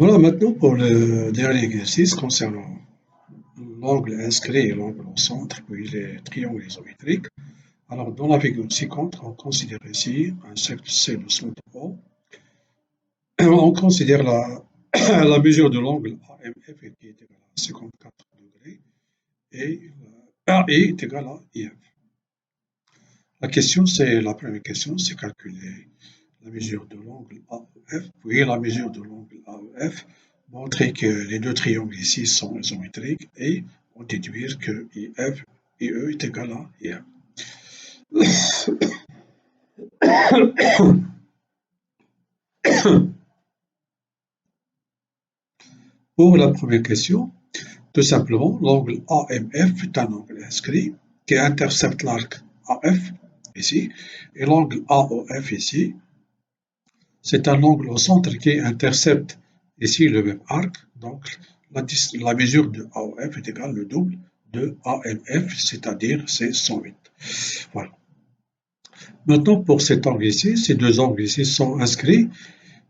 Voilà maintenant pour le dernier exercice concernant l'angle inscrit et l'angle au centre, puis les triangles isométriques. Alors dans la figure ci-contre, on considère ici un cercle C de centre O. On considère la mesure de l'angle AMF qui est égale à 54 degrés et AI est égal à IF. La première question, c'est calculer la mesure de l'angle AEF, puis la mesure de l'angle AEF, montrer que les deux triangles ici sont isométriques et on déduire que IF et E est égal à IF. Pour la première question, tout simplement, l'angle AMF est un angle inscrit qui intercepte l'arc AF ici, et l'angle AOF ici, c'est un angle au centre qui intercepte ici le même arc, donc la mesure de AOF est égale au double de AMF, c'est-à-dire c'est 108. Voilà. Maintenant, pour cet angle ici, ces deux angles ici sont inscrits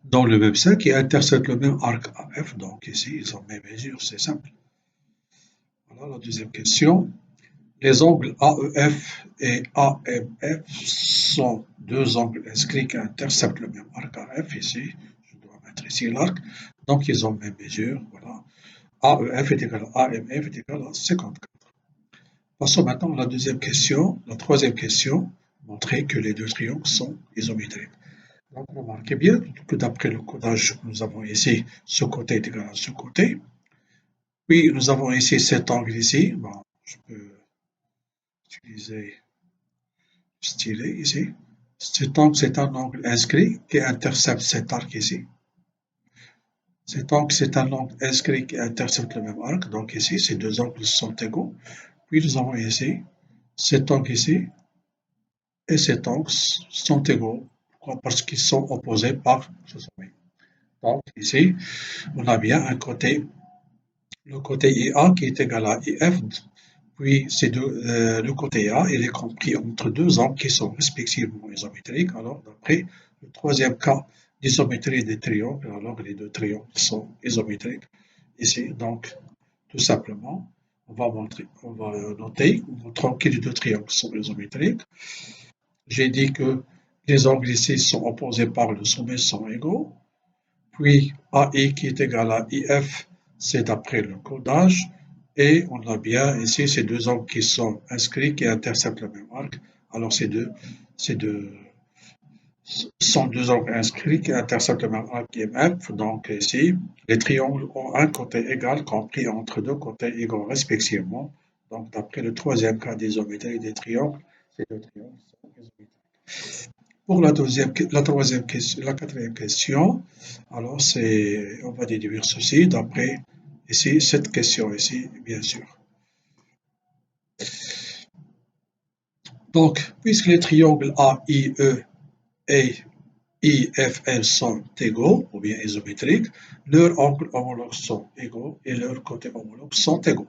dans le même cercle qui interceptent le même arc AF, donc ici, ils ont la même mesure, c'est simple. Voilà la deuxième question. Les angles AEF et AMF sont deux angles inscrits qui interceptent le même arc AF ici. Je dois mettre ici l'arc. Donc, ils ont la même mesure. Voilà. AEF est égal à AMF est égal à 54. Passons maintenant à la deuxième question. La troisième question, montrer que les deux triangles sont isométriques. Donc, remarquez bien que d'après le codage que nous avons ici, ce côté est égal à ce côté. Puis, nous avons ici cet angle ici. Bon, je peux utiliser stylet ici. Cet angle, c'est un angle inscrit qui intercepte cet arc ici. Cet angle, c'est un angle inscrit qui intercepte le même arc. Donc ici, ces deux angles sont égaux. Puis nous avons ici cet angle ici et cet angle sont égaux. Pourquoi? Parce qu'ils sont opposés par ce sommet. Donc ici, on a bien un côté, le côté IA qui est égal à IF. Puis le côté A, il est compris entre deux angles qui sont respectivement isométriques. Alors, d'après le troisième cas d'isométrie des triangles, alors les deux triangles sont isométriques ici. Donc, tout simplement, on va noter, montrant que les deux triangles sont isométriques. J'ai dit que les angles ici sont opposés par le sommet sont égaux. Puis, AI qui est égal à IF, c'est d'après le codage. Et on a bien ici ces deux angles qui sont inscrits, qui interceptent le même arc. Alors ces deux sont deux angles inscrits qui interceptent le même arc IMF. Donc ici, les triangles ont un côté égal compris entre deux côtés égaux respectivement. Donc d'après le troisième cas d'isométrie des triangles, ces deux triangles sont isométriques. Pour la quatrième question, alors on va déduire ceci d'après ici, cette question ici, bien sûr. Donc, puisque les triangles AIE et IFL sont égaux, ou bien isométriques, leurs angles homologues sont égaux et leurs côtés homologues sont égaux.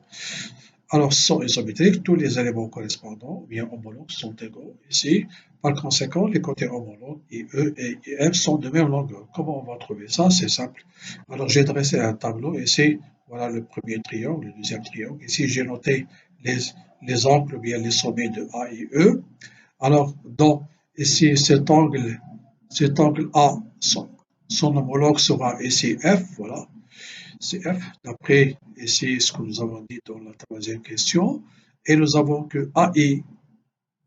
Alors, sont isométriques, tous les éléments correspondants, ou bien homologues, sont égaux ici. Par conséquent, les côtés homologues, IE et IF, sont de même longueur. Comment on va trouver ça? C'est simple. Alors, j'ai dressé un tableau ici. Voilà le premier triangle, le deuxième triangle. Ici, j'ai noté les angles, ou bien les sommets de A et E. Alors, ici, cet angle A, son homologue sera ici F. Voilà. C'est F, d'après ici ce que nous avons dit dans la troisième question. Et nous avons que AI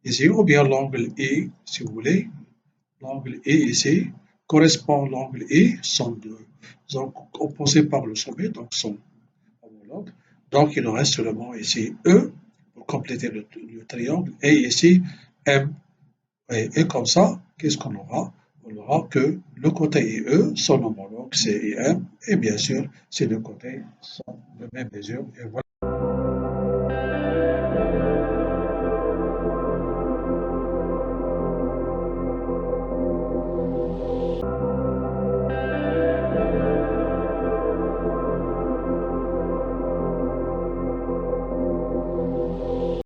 ici, ou bien l'angle I, si vous voulez, l'angle I ici, correspond à l'angle I, sont deux angles opposés par le sommet, donc sont homologues. Donc il nous reste seulement ici E, pour compléter le triangle, et ici M. Et comme ça, qu'est-ce qu'on aura? On aura que le côté IE, son homologue, c'est IM, et bien sûr, ces deux côtés sont de même mesure. Et voilà.